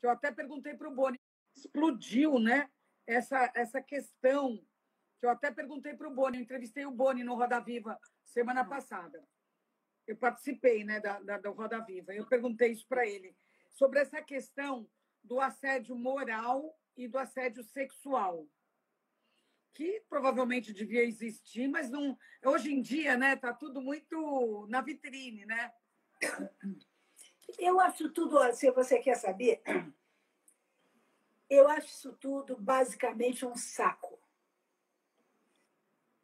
que eu até perguntei para o Boni, explodiu, né? Essa questão, que eu até perguntei para o Boni, eu entrevistei o Boni no Roda Viva semana passada. Eu participei, né, da Roda Viva. Eu perguntei isso para ele, sobre essa questão do assédio moral e do assédio sexual, que provavelmente devia existir, mas não. Hoje em dia, né, está tudo muito na vitrine, né? Eu acho tudo, se você quer saber, eu acho isso tudo basicamente um saco.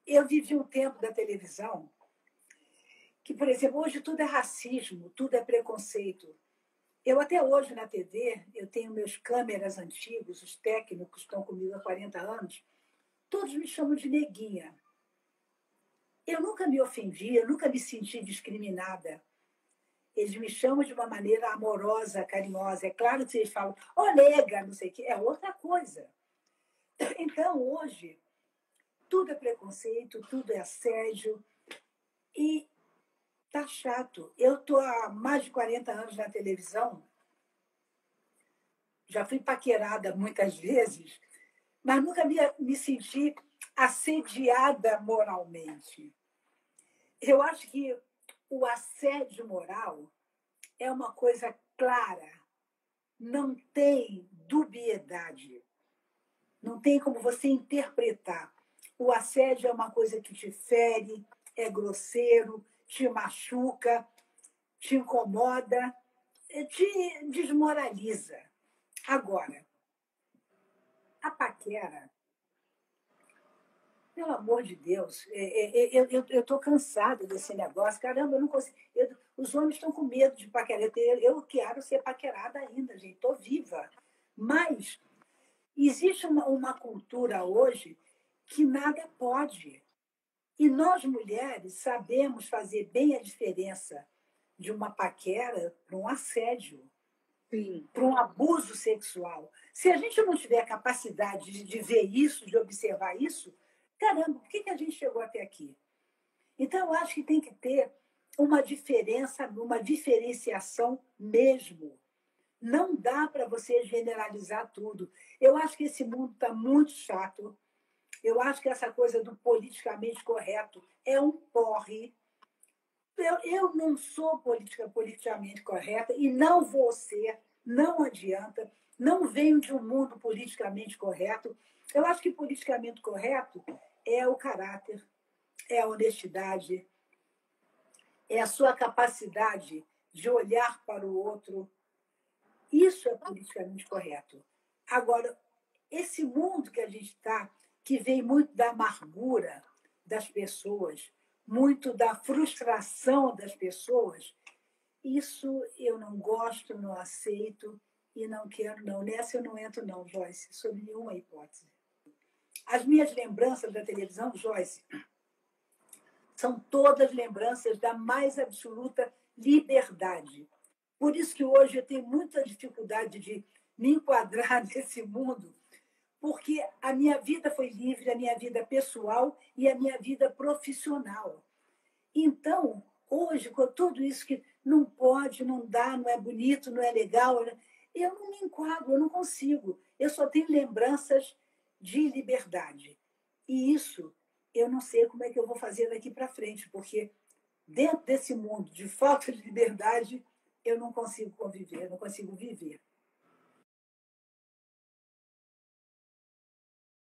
Eu vivi um tempo da televisão que, por exemplo, hoje tudo é racismo, tudo é preconceito. Eu até hoje na TV, eu tenho meus câmeras antigos, os técnicos estão comigo há 40 anos, todos me chamam de neguinha. Eu nunca me ofendi, eu nunca me senti discriminada. Eles me chamam de uma maneira amorosa, carinhosa. É claro que eles falam, ô, nega, não sei o quê, é outra coisa. Então, hoje, tudo é preconceito, tudo é assédio. E tá chato. Eu estou há mais de 40 anos na televisão, já fui paquerada muitas vezes, mas nunca me senti assediada moralmente. Eu acho que o assédio moral é uma coisa clara, não tem dubiedade, não tem como você interpretar. O assédio é uma coisa que te fere, é grosseiro, te machuca, te incomoda, te desmoraliza. Agora, a paquera, pelo amor de Deus, eu estou cansada desse negócio. Caramba, eu não consigo. Os homens estão com medo de paquerar. Eu quero ser paquerada ainda, gente. Estou viva. Mas existe uma cultura hoje que nada pode. E nós, mulheres, sabemos fazer bem a diferença de uma paquera para um assédio, para um abuso sexual. Se a gente não tiver a capacidade de ver isso, de observar isso, caramba, por que a gente chegou até aqui? Então, eu acho que tem que ter uma diferença, uma diferenciação mesmo. Não dá para você generalizar tudo. Eu acho que esse mundo está muito chato. Eu acho que essa coisa do politicamente correto é um porre. Eu não sou politicamente correta e não vou ser, não adianta. Não venho de um mundo politicamente correto. Eu acho que politicamente correto é o caráter, é a honestidade, é a sua capacidade de olhar para o outro. Isso é politicamente correto. Agora, esse mundo que a gente está, que vem muito da amargura das pessoas, muito da frustração das pessoas, isso eu não gosto, não aceito e não quero, não. Nessa eu não entro, não, Joyce, sob nenhuma hipótese. As minhas lembranças da televisão, Joyce, são todas lembranças da mais absoluta liberdade. Por isso que hoje eu tenho muita dificuldade de me enquadrar nesse mundo, porque a minha vida foi livre, a minha vida pessoal e a minha vida profissional. Então, hoje, com tudo isso que não pode, não dá, não é bonito, não é legal, eu não me enquadro, eu não consigo. Eu só tenho lembranças de liberdade. E isso eu não sei como é que eu vou fazer daqui para frente, porque dentro desse mundo de falta de liberdade, eu não consigo conviver, eu não consigo viver.